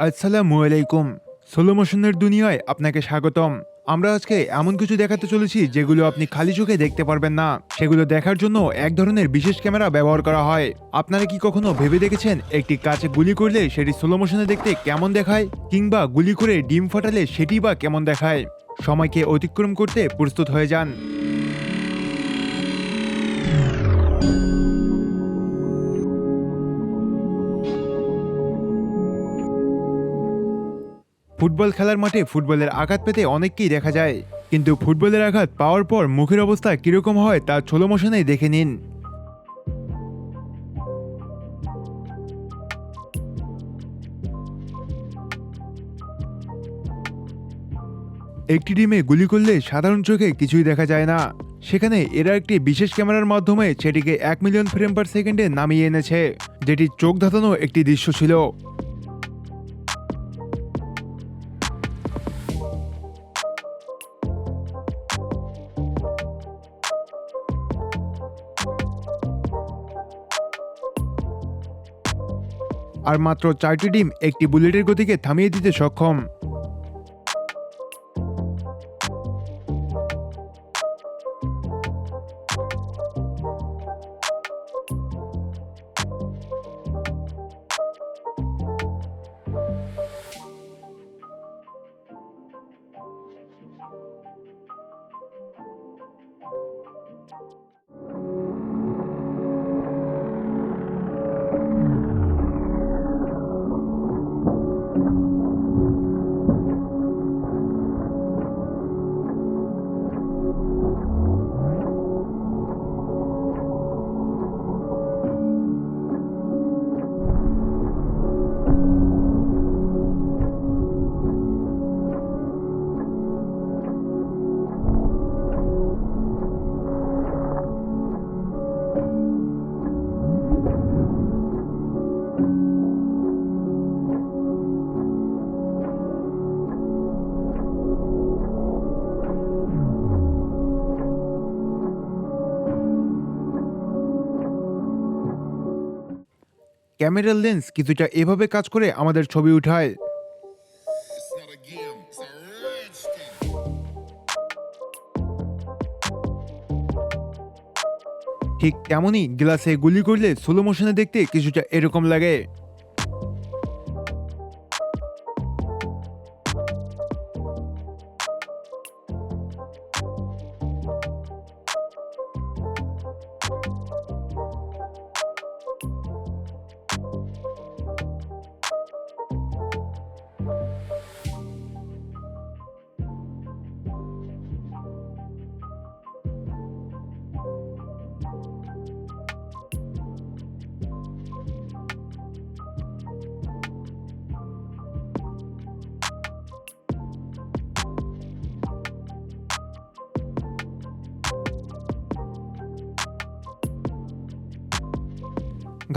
আসসালামু আলাইকুম। স্লো মোশনের দুনিয়ায় আপনাকে স্বাগতম। আমরা আজকে এমন কিছু দেখাতে চলেছি যেগুলো আপনি খালি চোখে দেখতে পারবেন না। সেগুলো দেখার জন্য এক ধরনের বিশেষ ক্যামেরা ব্যবহার করা হয়। আপনারা কি কখনো ভেবে দেখেছেন একটি কাঁচে গুলি করলে সেটি স্লো মোশনে দেখতে কেমন দেখায়, কিংবা গুলি করে ডিম ফাটালে সেটি বা কেমন দেখায়? সময়কে অতিক্রম করতে প্রস্তুত হয়ে যান। ফুটবল খেলার মাঠে ফুটবলের আঘাত পেতে অনেককেই দেখা যায়, কিন্তু ফুটবলের আঘাত পাওয়ার পর মুখের অবস্থা কিরকম হয় তা স্লো মোশনেই দেখে নিন। একটি ডিমে গুলি করলে সাধারণ চোখে কিছুই দেখা যায় না। সেখানে এরা একটি বিশেষ ক্যামেরার মাধ্যমে সেটিকে 1 মিলিয়ন ফ্রেম পার সেকেন্ডে নামিয়ে এনেছে, যেটি চোখ ধাঁধানো একটি দৃশ্য ছিল। আর মাত্র 4টি ডিম একটি বুলেটের গতিকে থামিয়ে দিতে সক্ষম। ক্যামেরার লেন্স কিছুটা এভাবে কাজ করে আমাদের ছবি উঠায়। It's not a game, it's a rich thing. ঠিক তেমনই গ্লাসে গুলি করলে স্লো মোশনে দেখতে কিছুটা এরকম লাগে।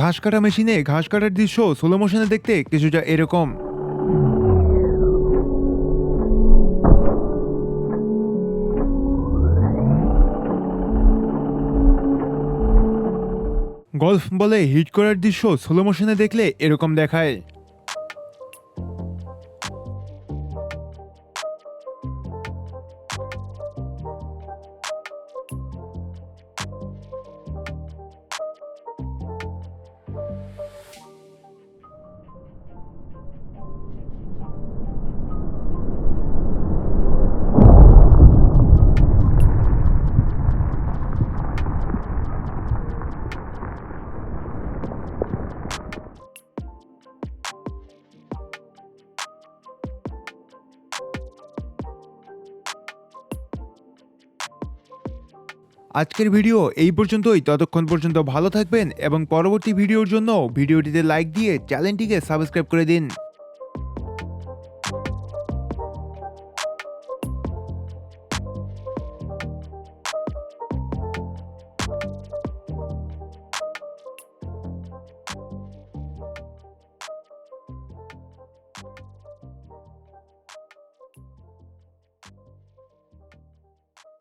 ঘাস কাটা মেশিনে ঘাস কাটার দৃশ্য স্লো মোশনে দেখতে কিছুটা এরকম। গলফ বলে হিট করার দৃশ্য স্লো মোশনে দেখলে এরকম দেখায়। আজকের ভিডিও এই পর্যন্তই। ততক্ষণ পর্যন্ত ভালো থাকবেন এবং পরবর্তী ভিডিওর জন্য ভিডিওটিতে লাইক দিয়ে চ্যানেলটিকে সাবস্ক্রাইব করে দিন।